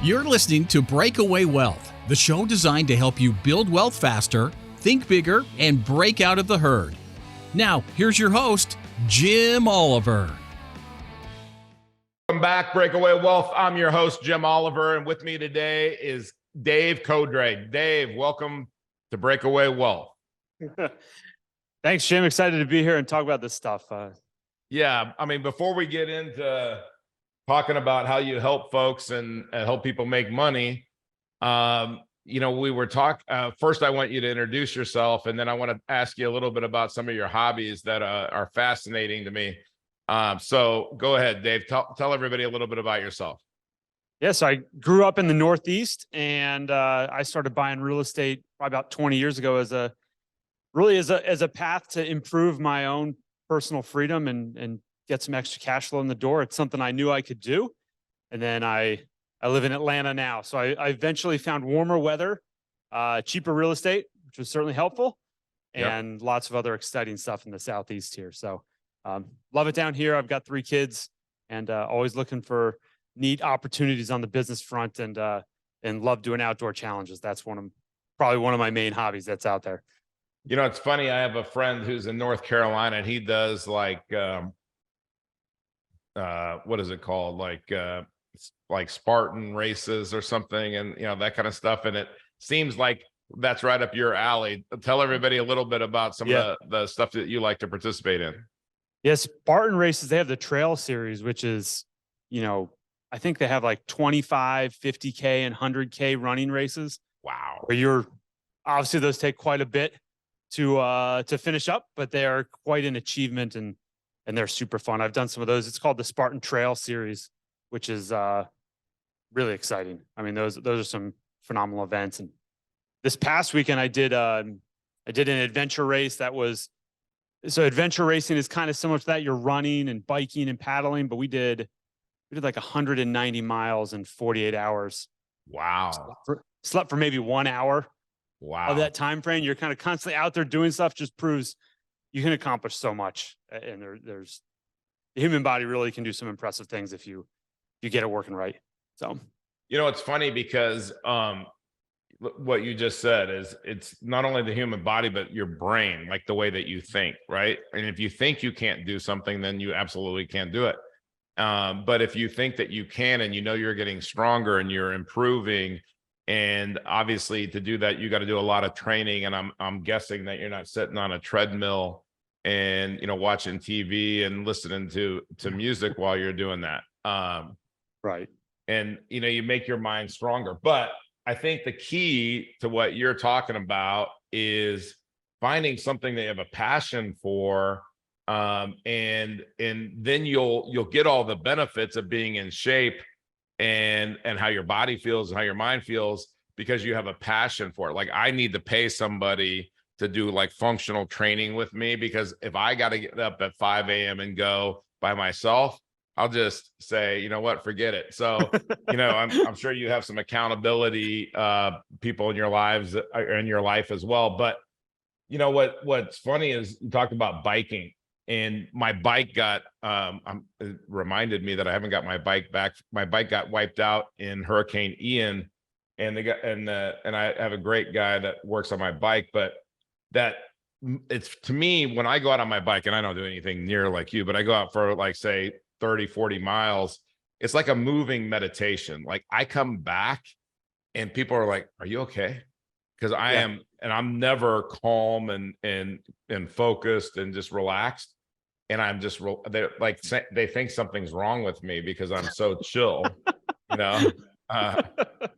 You're listening to Breakaway Wealth, the show designed to help you build wealth faster, think bigger, and break out of the herd. Now, here's your host, Jim Oliver. Welcome back, Breakaway Wealth. I'm your host, Jim Oliver, and with me today is Dave Codrea. Dave, welcome to Breakaway Wealth. Thanks, Jim. Excited to be here and talk about this stuff. Yeah, I mean, before we get into talking about how you help folks and help people make money, we were first I want you to introduce yourself, and then I want to ask you a little bit about some of your hobbies that are fascinating to me. So go ahead, Dave, tell everybody a little bit about yourself. Yes, I grew up in the Northeast, and I started buying real estate probably about 20 years ago as a path to improve my own personal freedom and get some extra cash flow in the door. It's something I knew I could do. And then I live in Atlanta now. So I eventually found warmer weather, cheaper real estate, which was certainly helpful, and lots of other exciting stuff in the Southeast here. So love it down here. I've got 3 kids and always looking for neat opportunities on the business front, and love doing outdoor challenges. That's probably one of my main hobbies that's out there. You know, it's funny. I have a friend who's in North Carolina, and he does like, what is it called? Like Spartan races or something, and that kind of stuff. And it seems like that's right up your alley. Tell everybody a little bit about some of the stuff that you like to participate in. Yes, Spartan races. They have the trail series, which is, I think they have like 25, 50K and 100K running races. Wow. Where obviously those take quite a bit to finish up, but they are quite an achievement, and they're super fun. I've done some of those. It's called the Spartan Trail Series, which is really exciting. I mean, those are some phenomenal events. And this past weekend, I did an adventure race so adventure racing is kind of similar to that. You're running and biking and paddling, but we did like 190 miles in 48 hours. Wow. Slept for maybe 1 hour. Wow. Of that time frame. You're kind of constantly out there doing stuff. Just proves you can accomplish so much. And there's the human body really can do some impressive things if you get it working right. So, it's funny because what you just said is it's not only the human body, but your brain, like the way that you think, right? And if you think you can't do something, then you absolutely can't do it. But if you think that you can, and you're getting stronger and you're improving, and obviously to do that, you got to do a lot of training. And I'm guessing that you're not sitting on a treadmill and, watching TV and listening to music while you're doing that. Right. And, you make your mind stronger. But I think the key to what you're talking about is finding something that you have a passion for. And then you'll get all the benefits of being in shape and how your body feels and how your mind feels, because you have a passion for it. Like, I need to pay somebody to do like functional training with me, because if I got to get up at 5 a.m. and go by myself, I'll just say, you know what, forget it. So, I'm sure you have some accountability people in your lives, in your life as well. But what's funny is you talked about biking. And my bike it reminded me that I haven't got my bike back. My bike got wiped out in Hurricane Ian, and I have a great guy that works on my bike. But it's, to me, when I go out on my bike, and I don't do anything near like you, but I go out for like, say, 30, 40 miles, it's like a moving meditation. Like, I come back and people are like, "Are you okay?" Because I am, and I'm never calm and focused and just relaxed. And I'm just they think something's wrong with me because I'm so chill, But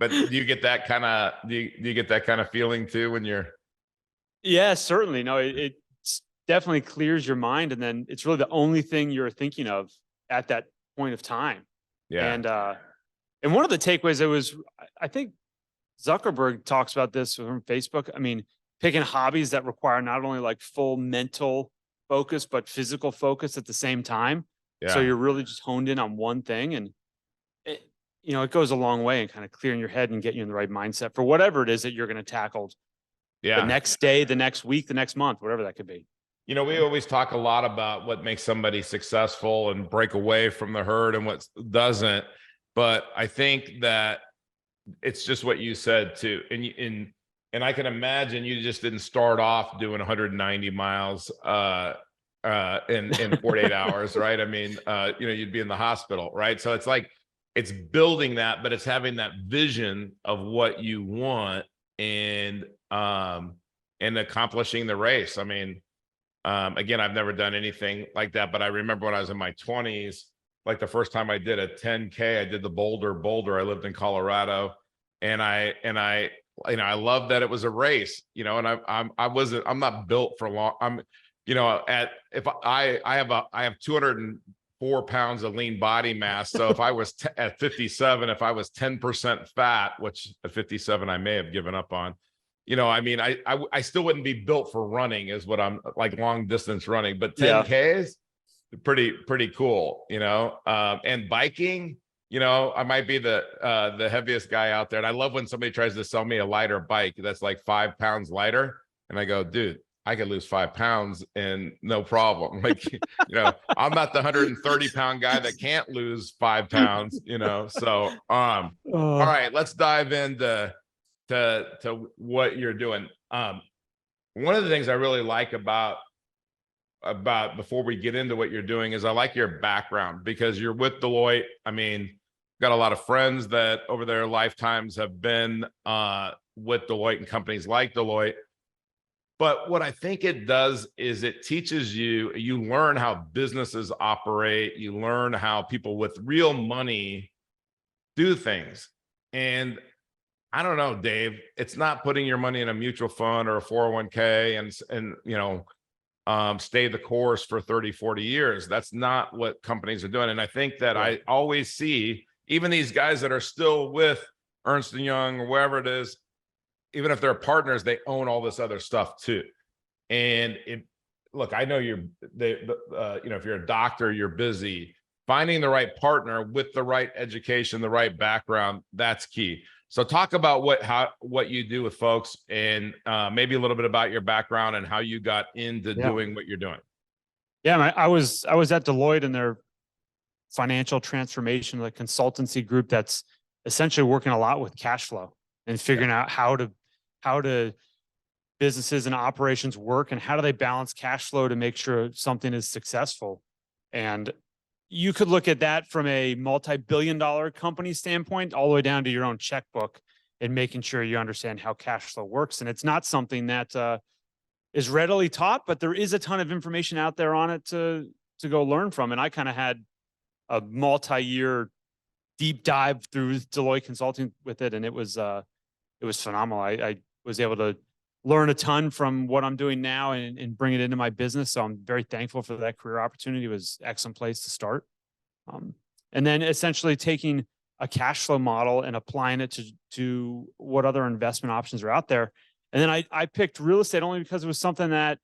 do you get that kind of feeling too when you're? Yeah, certainly. No, it definitely clears your mind, and then it's really the only thing you're thinking of at that point of time. Yeah. And one of the takeaways, I think Zuckerberg talks about this from Facebook. I mean, picking hobbies that require not only like full mental focus, but physical focus at the same time. Yeah. So you're really just honed in on one thing, and it goes a long way in kind of clearing your head and getting you in the right mindset for whatever it is that you're going to tackle. The next day, the next week, the next month, whatever that could be. We always talk a lot about what makes somebody successful and break away from the herd and what doesn't. But I think that it's just what you said too. And I can imagine you just didn't start off doing 190 miles in 48 hours, right? I mean, you'd be in the hospital, right? So it's like, it's building that, but it's having that vision of what you want and accomplishing the race. I mean, again, I've never done anything like that, but I remember when I was in my 20s, like the first time I did a 10K, I did the Boulder. I lived in Colorado, and I I love that it was a race, and I'm not built for long. I have 204 pounds of lean body mass. So if I was at 57, if I was 10% fat, which at 57 I may have given up on, I still wouldn't be built for running, is what I'm like, long distance running, but 10Ks, pretty cool, and biking. I might be the heaviest guy out there. And I love when somebody tries to sell me a lighter bike that's like 5 pounds lighter. And I go, dude, I could lose 5 pounds and no problem. Like, I'm not the 130-pound guy that can't lose 5 pounds, So, all right, let's dive into to what you're doing. One of the things I really like about before we get into what you're doing is I like your background, because you're with Deloitte. I mean, got a lot of friends that over their lifetimes have been with Deloitte and companies like Deloitte. But what I think it does is it teaches you learn how businesses operate. You learn how people with real money do things. And I don't know, Dave, it's not putting your money in a mutual fund or a 401k and stay the course for 30, 40 years. That's not what companies are doing. And I think that I always see, even these guys that are still with Ernst & Young or wherever it is, even if they're partners, they own all this other stuff too. And look, I know if you're a doctor, you're busy. Finding the right partner with the right education, the right background, that's key. So talk about what you do with folks, and maybe a little bit about your background and how you got into doing what you're doing. Yeah, I was at Deloitte in their financial transformation, like consultancy group that's essentially working a lot with cash flow and figuring out how to businesses and operations work, and how do they balance cash flow to make sure something is successful. And you could look at that from a multi-billion-dollar company standpoint, all the way down to your own checkbook, and making sure you understand how cash flow works. And it's not something that is readily taught, but there is a ton of information out there on it to go learn from. And I kind of had a multi-year deep dive through Deloitte Consulting with it, and it was phenomenal. I was able to learn a ton from what I'm doing now and bring it into my business. So I'm very thankful for that career opportunity. It was an excellent place to start. And then essentially taking a cash flow model and applying it to what other investment options are out there. And then I picked real estate only because it was something that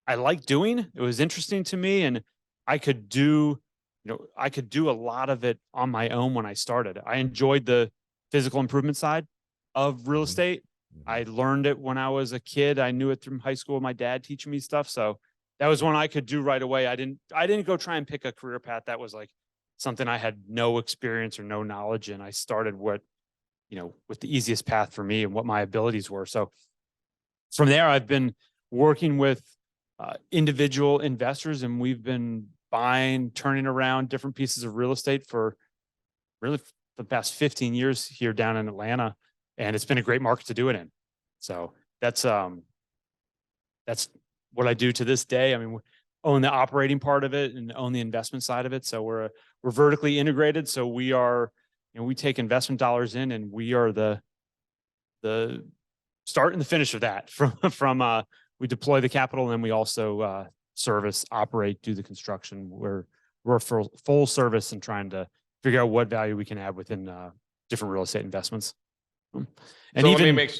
I liked doing. It was interesting to me, and I could do a lot of it on my own when I started. I enjoyed the physical improvement side of real estate. I learned it when I was a kid. I knew it through high school, my dad teaching me stuff. So that was one I could do right away. I didn't go try and pick a career path that was like something I had no experience or no knowledge in. I started with the easiest path for me and what my abilities were. So from there, I've been working with individual investors, and we've been turning around different pieces of real estate for really the past 15 years here down in Atlanta. And it's been a great market to do it in. So that's what I do to this day. I mean, we own the operating part of it and own the investment side of it. So we're vertically integrated. So we are, we take investment dollars in, and we are the start and the finish of that. From we deploy the capital, and then we also service, operate, do the construction. We're full service and trying to figure out what value we can add within different real estate investments. And so even let me make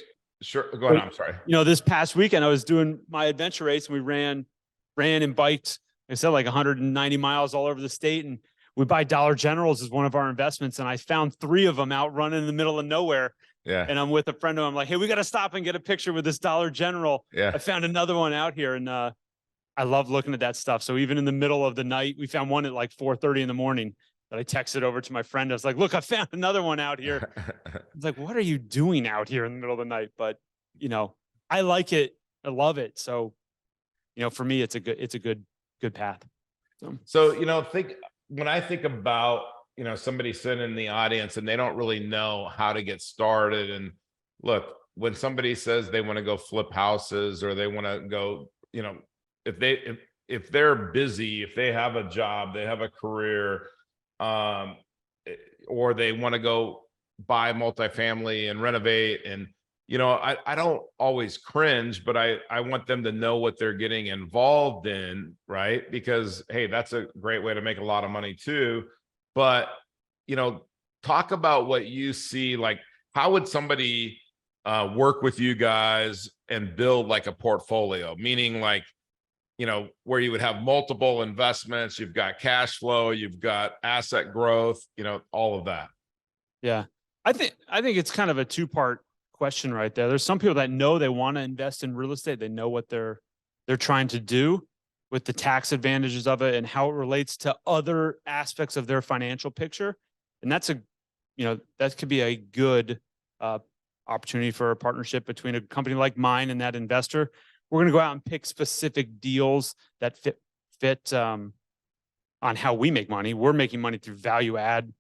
sure. Go ahead. I'm sorry. This past weekend I was doing my adventure race, and we ran and biked, like I said, like 190 miles all over the state. And we buy Dollar Generals as one of our investments. And I found 3 of them out running in the middle of nowhere. Yeah. And I'm with a friend of mine. I'm like, hey, we got to stop and get a picture with this Dollar General. Yeah. I found another one out here, and I love looking at that stuff. So even in the middle of the night, we found one at like 4:30 in the morning. that I texted over to my friend. I was like, look, I found another one out here. It's like, what are you doing out here in the middle of the night? But, I like it. I love it. So, for me, it's a good path. So, when I think about, somebody sitting in the audience and they don't really know how to get started. And look, when somebody says they want to go flip houses or they want to go, if they're busy, if they have a job, they have a career, or they want to go buy multifamily and renovate. And, I don't always cringe, but I want them to know what they're getting involved in, right? Because, hey, that's a great way to make a lot of money too. But, talk about what you see, like how would somebody work with you guys and build like a portfolio, meaning like, where you would have multiple investments, you've got cash flow, you've got asset growth, all of that. Yeah. I think it's kind of a two-part question right there. There's some people that know they want to invest in real estate. They know what they're trying to do with the tax advantages of it and how it relates to other aspects of their financial picture. And that's that could be a good opportunity for a partnership between a company like mine and that investor. We're going to go out and pick specific deals that fit on how we make money. We're making money through value add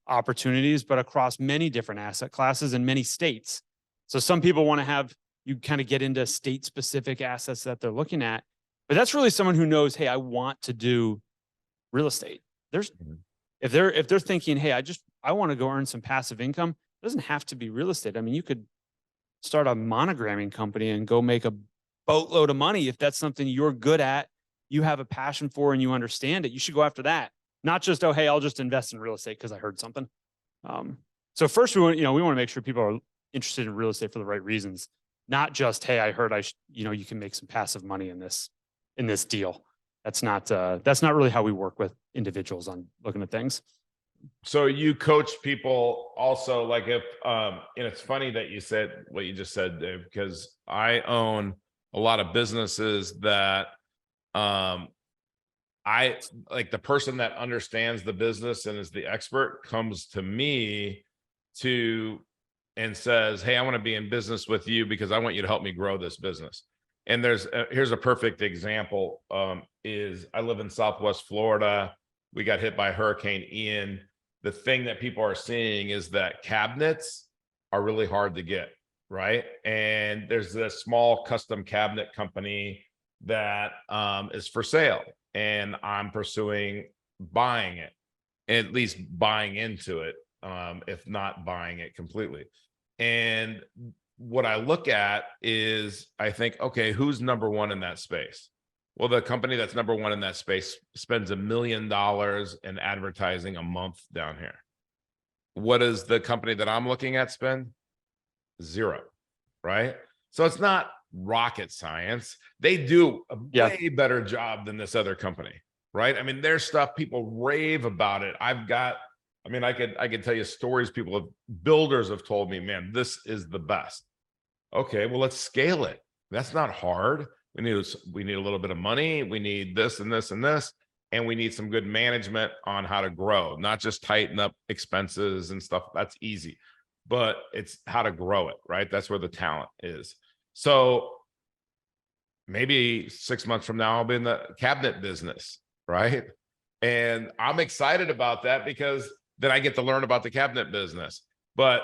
opportunities, but across many different asset classes in many states. So some people want to have you kind of get into state specific assets that they're looking at, but that's really someone who knows, hey, I want to do real estate. If they're thinking, hey, I want to go earn some passive income, it doesn't have to be real estate. I mean, you could start a monogramming company and go make a boatload of money. If that's something you're good at, you have a passion for, and you understand it, you should go after that. Not just, oh, hey, I'll just invest in real estate because I heard something. So first, we want to make sure people are interested in real estate for the right reasons, not just, hey, I heard you can make some passive money in this deal. That's not really how we work with individuals on looking at things. So you coach people also, like if, and it's funny that you said what you just said, Dave, because I own a lot of businesses that, I like the person that understands the business and is the expert comes to me and says, hey, I want to be in business with you because I want you to help me grow this business. And here's a perfect example, is I live in Southwest Florida. We got hit by Hurricane Ian. The thing that people are seeing is that cabinets are really hard to get, right? And there's this small custom cabinet company that is for sale. And I'm pursuing buying it, at least buying into it, if not buying it completely. And what I look at is I think, okay, who's number one in that space? Well, the company that's number one in that space spends $1 million in advertising a month down here. What does the company that I'm looking at spend? $0, right? So it's not rocket science. They do a way better job than this other company, right? I mean, their stuff, people rave about it. I could tell you stories builders have told me, man, this is the best. Okay, well, let's scale it. That's not hard. We need a little bit of money. We need this and this and this, and we need some good management on how to grow, not just tighten up expenses and stuff. That's easy, but it's how to grow it, right? That's where the talent is. So maybe 6 months from now, I'll be in the cabinet business, right? And I'm excited about that because then I get to learn about the cabinet business. But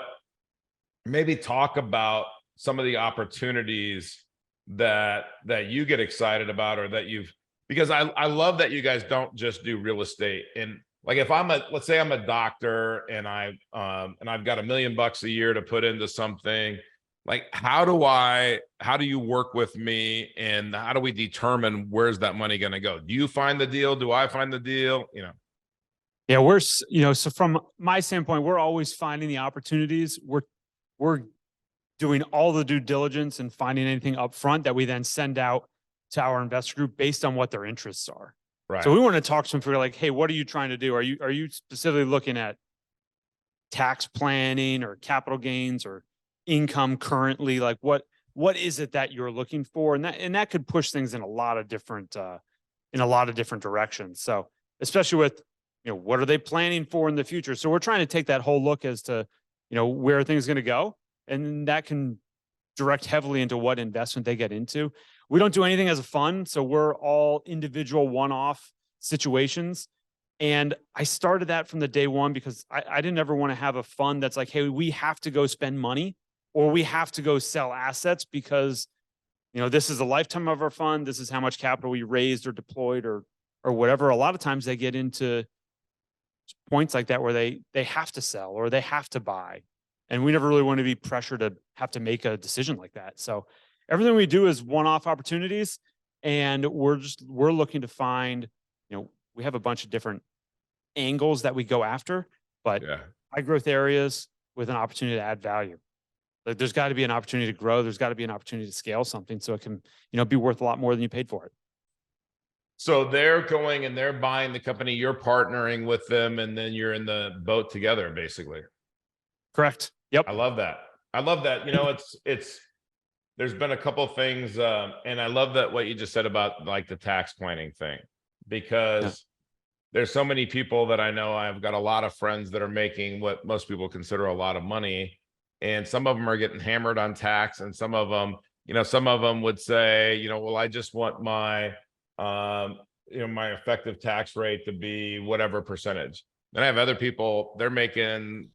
maybe talk about some of the opportunities that you get excited about, or that because I love that you guys don't just do real estate. And like if let's say I'm a doctor and I've got $1 million a year to put into something. Like, how do you work with me, and how do we determine where's that money going to go? Do you find the deal? Do I find the deal? Yeah, so from my standpoint, we're always finding the opportunities. We're doing all the due diligence and finding anything up front that we then send out to our investor group based on what their interests are. Right. So we want to talk to them for like, hey, what are you trying to do? Are you specifically looking at tax planning or capital gains or income currently? Like what is it that you're looking for? And that could push things in a lot of different directions. So especially with, what are they planning for in the future? So we're trying to take that whole look as to, where are things going to go? And that can direct heavily into what investment they get into. We don't do anything as a fund. So we're all individual one-off situations. And I started that from the day one because I didn't ever want to have a fund that's like, hey, we have to go spend money or we have to go sell assets because, this is a lifetime of our fund. This is how much capital we raised or deployed or whatever. A lot of times they get into points like that where they have to sell or they have to buy. And we never really want to be pressured to have to make a decision like that. So everything we do is one-off opportunities. And we're looking to find, we have a bunch of different angles that we go after, but high growth areas with an opportunity to add value. Like there's got to be an opportunity to grow. There's got to be an opportunity to scale something so it can, be worth a lot more than you paid for it. So they're going and they're buying the company, you're partnering with them, and then you're in the boat together, basically. Correct. Yep. I love that. It's there's been a couple of things, and I love that what you just said about like the tax planning thing, because there's so many people that I know. I've got a lot of friends that are making what most people consider a lot of money, and some of them are getting hammered on tax, and some of them would say, well, I just want my my effective tax rate to be whatever percentage. Then I have other people, they're making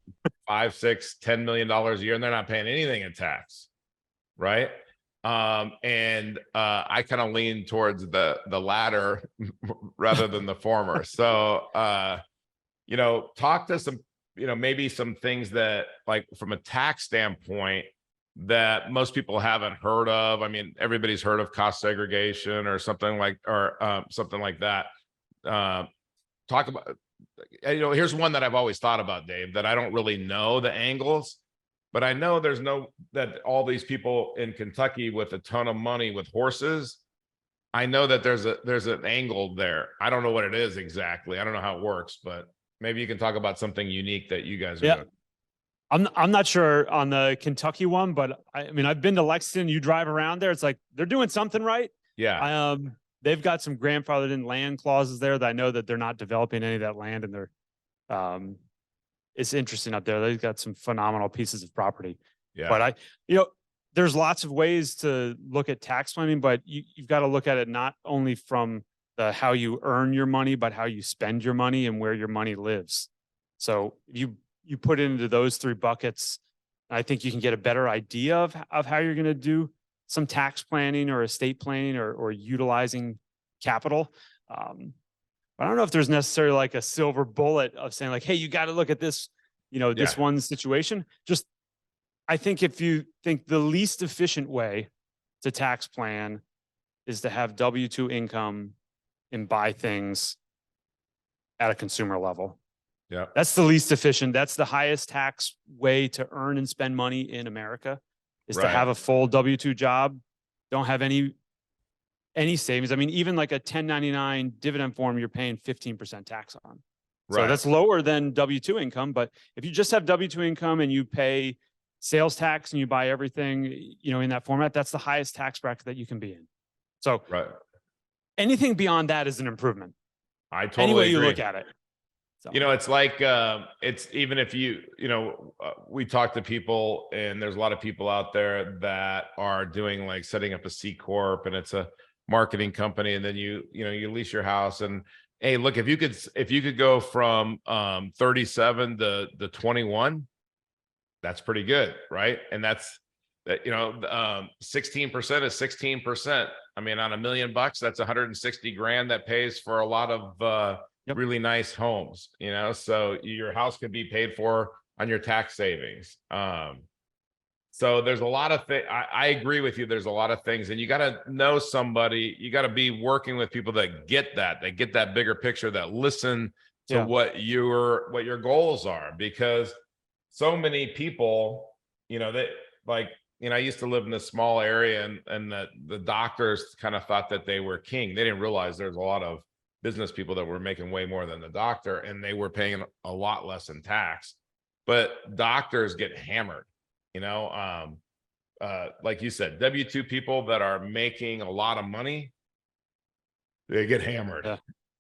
$5, $6, $10 million a year, and they're not paying anything in tax, right? And I kind of lean towards the latter rather than the former. So talk to some, maybe some things that, like, from a tax standpoint, that most people haven't heard of. I mean, everybody's heard of cost segregation or something like that. Talk about, here's one that I've always thought about, Dave, that I don't really know the angles, but I know that all these people in Kentucky with a ton of money with horses, I know that there's an angle there. I don't know what it is exactly. I don't know how it works, but maybe you can talk about something unique that you guys are doing. I'm not sure on the Kentucky one, but I've been to Lexington. You drive around there, it's like they're doing something right. Yeah. They've got some grandfathered in land clauses there that I know that they're not developing any of that land, and they're it's interesting up there. They've got some phenomenal pieces of property. Yeah. But there's lots of ways to look at tax planning, but you've got to look at it not only from the how you earn your money, but how you spend your money and where your money lives. So you put it into those three buckets, I think you can get a better idea of how you're going to do some tax planning or estate planning or utilizing capital. But I don't know if there's necessarily like a silver bullet of saying like, hey, you got to look at this, this one situation. Just, I think if you think the least efficient way to tax plan is to have W-2 income and buy things at a consumer level. Yeah. That's the least efficient. That's the highest tax way to earn and spend money in America, is to have a full W-2 job. Don't have any savings. I mean, even like a 1099 dividend form, you're paying 15% tax on. So that's lower than W-2 income. But if you just have W-2 income and you pay sales tax and you buy everything, in that format, that's the highest tax bracket that you can be in. So anything beyond that is an improvement. I totally Any way you agree. look at it. So. It's like, it's even if we talk to people, and there's a lot of people out there that are doing like setting up a C Corp, and it's a marketing company. And then you lease your house, and hey, look, if you could go from 37 to 21, that's pretty good. Right. And that's, 16% is 16%. I mean, on $1 million, that's 160 grand that pays for a lot of, really nice homes, so your house could be paid for on your tax savings. So there's a lot of things. I agree with you. There's a lot of things, and you got to know somebody. You got to be working with people that get that bigger picture, that listen to what your goals are, because so many people, I used to live in a small area, and the doctors kind of thought that they were king. They didn't realize there's a lot of business people that were making way more than the doctor, and they were paying a lot less in tax. But doctors get hammered, like you said, W-2 people that are making a lot of money, they get hammered.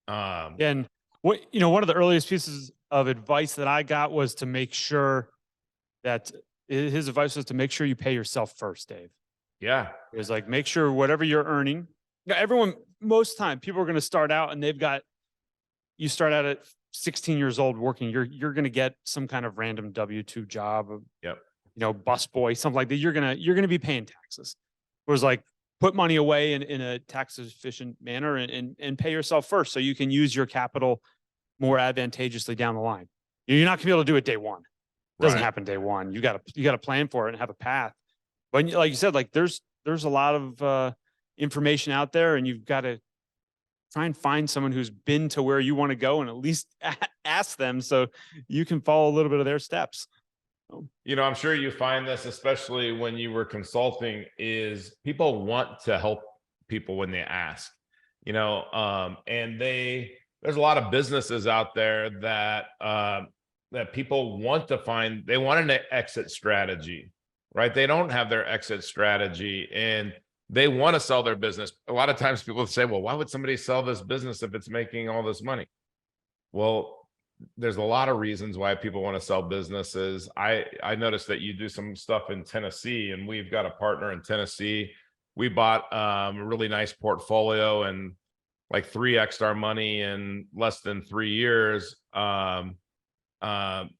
And One of the earliest pieces of advice that I got was to make sure that his advice was to make sure you pay yourself first, Dave. Yeah. It was like, make sure whatever you're earning, most time people are going to start out and you start out at 16 years old working, you're going to get some kind of random W-2 job, Yep. Bus boy, something like that. You're going to be paying taxes. It was like, put money away in a tax efficient manner and pay yourself first so you can use your capital more advantageously down the line. You're not gonna be able to do it day one. It doesn't happen day one. You got to plan for it and have a path. But like you said, like there's a lot of information out there, and you've got to try and find someone who's been to where you want to go and at least ask them so you can follow a little bit of their steps. I'm sure you find this, especially when you were consulting, is people want to help people when they ask, and there's a lot of businesses out there that people want to find. They want an exit strategy, right? They don't have their exit strategy and they want to sell their business. A lot of times people say, well, why would somebody sell this business if it's making all this money? Well, there's a lot of reasons why people want to sell businesses. I noticed that you do some stuff in Tennessee, and we've got a partner in Tennessee. We bought a really nice portfolio and like 3x our money in less than 3 years. And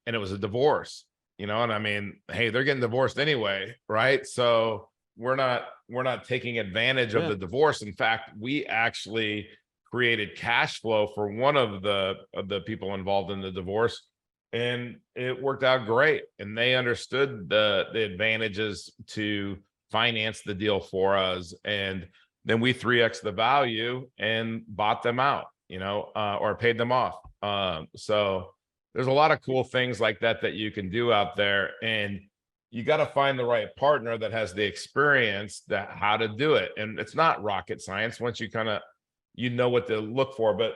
it was a divorce, and I mean, hey, they're getting divorced anyway, right? So we're not taking advantage of the divorce. In fact, we actually created cash flow for one of the people involved in the divorce, and it worked out great. And they understood the advantages to finance the deal for us, and then we 3x the value and bought them out, or paid them off. So there's a lot of cool things like that you can do out there, and you got to find the right partner that has the experience how to do it. And it's not rocket science once you kind of what to look for, but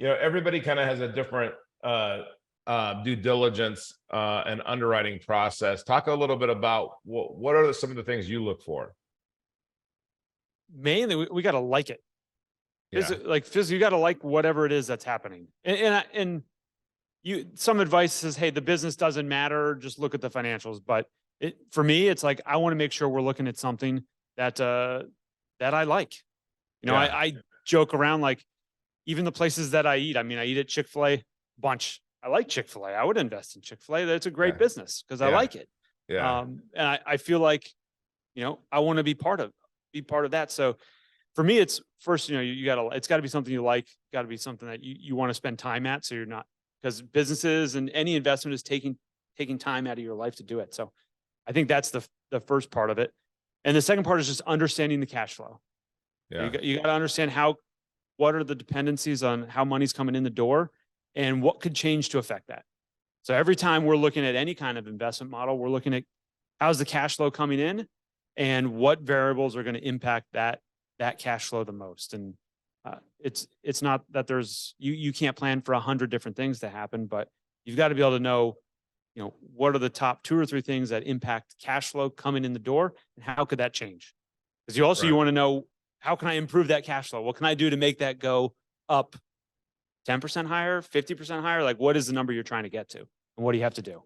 everybody kind of has a different due diligence and underwriting process. Talk a little bit about what are some of the things you look for. Mainly, we got to like it. You got to like whatever it is that's happening. And some advice says, hey, the business doesn't matter, just look at the financials. But for me, it's like I want to make sure we're looking at something that I like. I joke around, like even the places that I eat. I mean, I eat at Chick-fil-A bunch. I like Chick-fil-A. I would invest in Chick-fil-A. That's a great business because I like it. Yeah. And I feel like, I want to be part of that. So for me, it's first, it's got to be something you like, got to be something that you want to spend time at. So you're not, because businesses and any investment is taking time out of your life to do it. So I think that's the first part of it. And the second part is just understanding the cash flow. Yeah. You got to understand what are the dependencies on how money's coming in the door and what could change to affect that. So every time we're looking at any kind of investment model, we're looking at how's the cash flow coming in and what variables are going to impact that cash flow the most. And it's not that you can't plan for 100 different things to happen, but you've got to be able to know, what are the top 2 or 3 things that impact cash flow coming in the door and how could that change? Because you want to know, how can I improve that cash flow? What can I do to make that go up 10% higher, 50% higher? Like, what is the number you're trying to get to? And what do you have to do?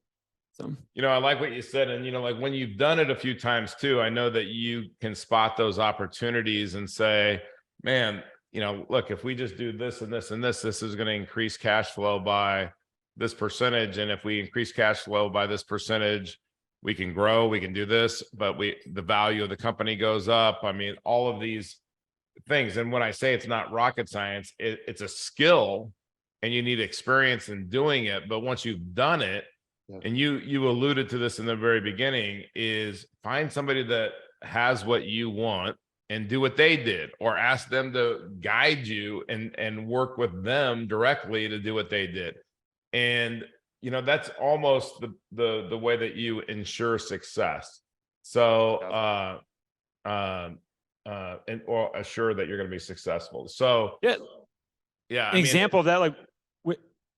So, I like what you said. And, like when you've done it a few times too, I know that you can spot those opportunities and say, man, look, if we just do this and this and this is going to increase cash flow by this percentage. And if we increase cash flow by this percentage, we can grow, we can do this, but the value of the company goes up. I mean, all of these things. And when I say it's not rocket science, it's a skill and you need experience in doing it. But once you've done it, and you alluded to this in the very beginning, is find somebody that has what you want and do what they did, or ask them to guide you and work with them directly to do what they did. And that's almost the way that you ensure success. So or assure that you're going to be successful. So yeah. An example of that, like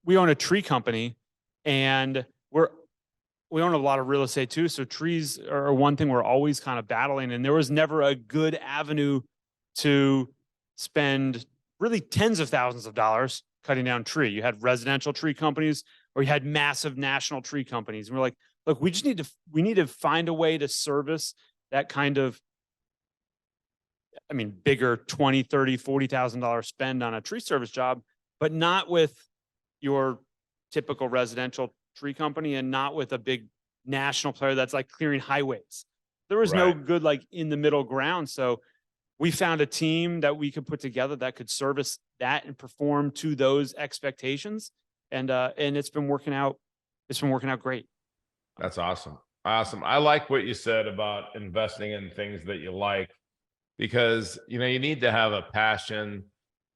we own a tree company, and we own a lot of real estate too. So trees are one thing we're always kind of battling, and there was never a good avenue to spend really tens of thousands of dollars cutting down tree. You had residential tree companies, or you had massive national tree companies. And we're like, look, we need to find a way to service that kind of, I mean, bigger 20, 30, $40,000 spend on a tree service job, but not with your typical residential tree company and not with a big national player that's like clearing highways. There was no good like in the middle ground. So we found a team that we could put together that could service that and perform to those expectations. And it's been working out. It's been working out great. That's awesome. Awesome. I like what you said about investing in things that you like, because, you need to have a passion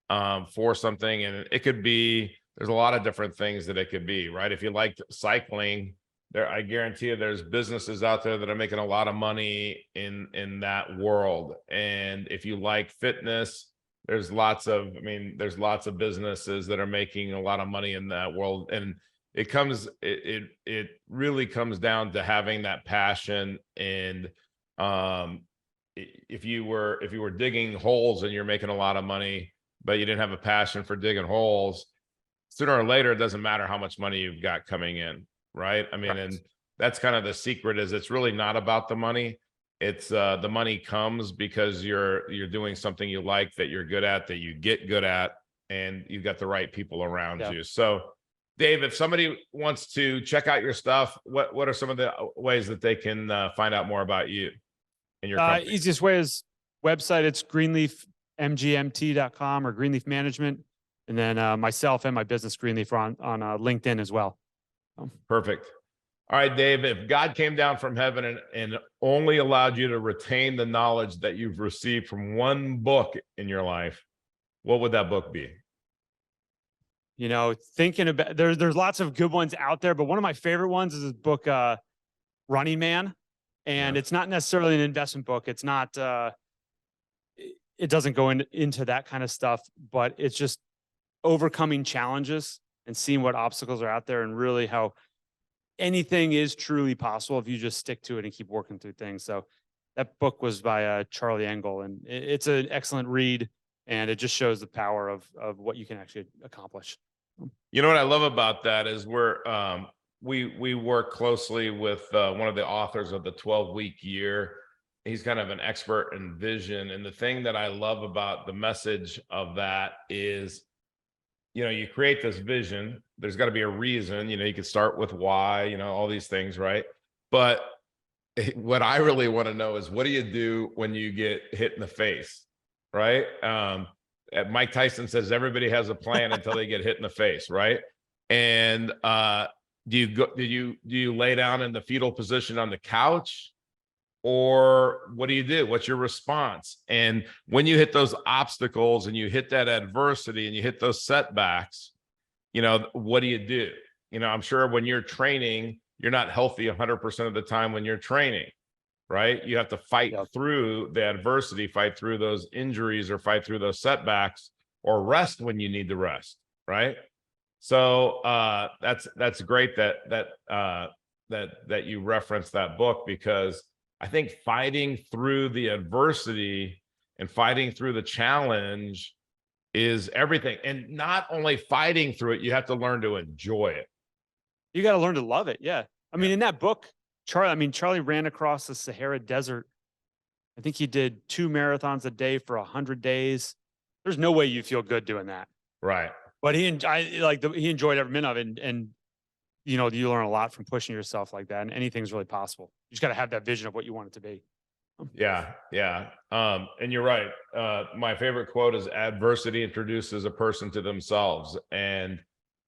for something. And it could be, there's a lot of different things that it could be, right? If you like cycling, I guarantee you there's businesses out there that are making a lot of money in that world. And if you like fitness, there's lots of businesses that are making a lot of money in that world. And it really comes down to having that passion. And if you were digging holes and you're making a lot of money, but you didn't have a passion for digging holes, sooner or later, it doesn't matter how much money you've got coming in. Right. I mean, right. And that's kind of the secret, is it's really not about the money. It's the money comes because you're doing something you like, that you're good at, that you get good at, and you've got the right people around you. So Dave, if somebody wants to check out your stuff, what are some of the ways that they can find out more about you and your company? Easiest way is website. It's greenleafmgmt.com or Greenleaf Management. And then myself and my business Greenleaf are on LinkedIn as well. Perfect. All right, Dave, if God came down from heaven and only allowed you to retain the knowledge that you've received from one book in your life, what would that book be? Thinking about, there's lots of good ones out there, but one of my favorite ones is this book, Running Man. And it's not necessarily an investment book. It's not, it doesn't go into that kind of stuff, but it's just overcoming challenges and seeing what obstacles are out there, and really how anything is truly possible if you just stick to it and keep working through things. So that book was by Charlie Engle, and it's an excellent read, and it just shows the power of what you can actually accomplish. You know what I love about that is we work closely with one of the authors of the 12-week year. He's kind of an expert in vision. And the thing that I love about the message of that is, you create this vision. There's got to be a reason. You could start with why, all these things, right? But what I really want to know is, what do you do when you get hit in the face, right? Mike Tyson says everybody has a plan until they get hit in the face, right? And do you lay down in the fetal position on the couch? Or what do you do? What's your response? And when you hit those obstacles and you hit that adversity and you hit those setbacks, what do you do? I'm sure when you're training, you're not healthy 100% of the time when you're training, right? You have to fight through the adversity, fight through those injuries, or fight through those setbacks, or rest when you need to rest, right? So that's great that you referenced that book, because I think fighting through the adversity and fighting through the challenge is everything. And not only fighting through it, you have to learn to enjoy it. You got to learn to love it. Yeah. I mean, in that book, Charlie ran across the Sahara Desert. I think he did 2 marathons a day for 100 days. There's no way you feel good doing that. Right. But he enjoyed every minute of it. And you learn a lot from pushing yourself like that, and anything's really possible. You just got to have that vision of what you want it to be. Yeah. And you're right. My favorite quote is, adversity introduces a person to themselves. And,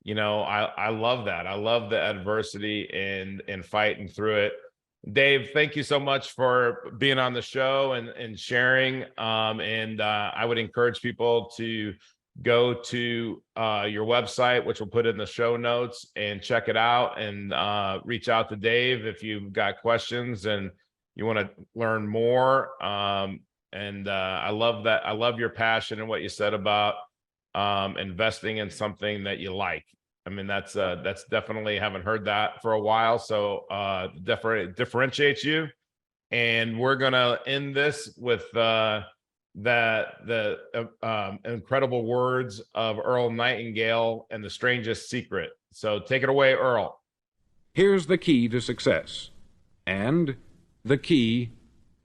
I love that. I love the adversity and fighting through it. Dave, thank you so much for being on the show and sharing. I would encourage people to go to your website, which we'll put in the show notes, and check it out, and reach out to Dave if you've got questions and you want to learn more. I love that. I love your passion and what you said about investing in something that you like. I mean, that's definitely, haven't heard that for a while. So definitely differentiates you. And we're going to end this with the incredible words of Earl Nightingale and The Strangest Secret. So take it away, Earl. Here's the key to success and the key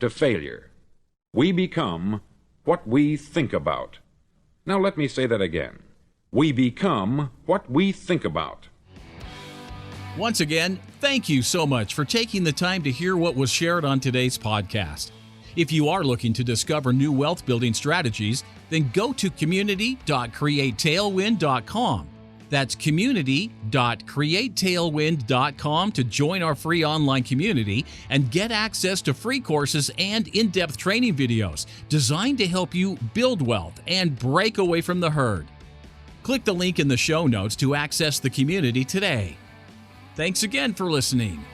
to failure. We become what we think about. Now let me say that again. We become what we think about. Once again, thank you so much for taking the time to hear what was shared on today's podcast. If you are looking to discover new wealth building strategies, then go to community.createtailwind.com. That's community.createtailwind.com to join our free online community and get access to free courses and in-depth training videos designed to help you build wealth and break away from the herd. Click the link in the show notes to access the community today. Thanks again for listening.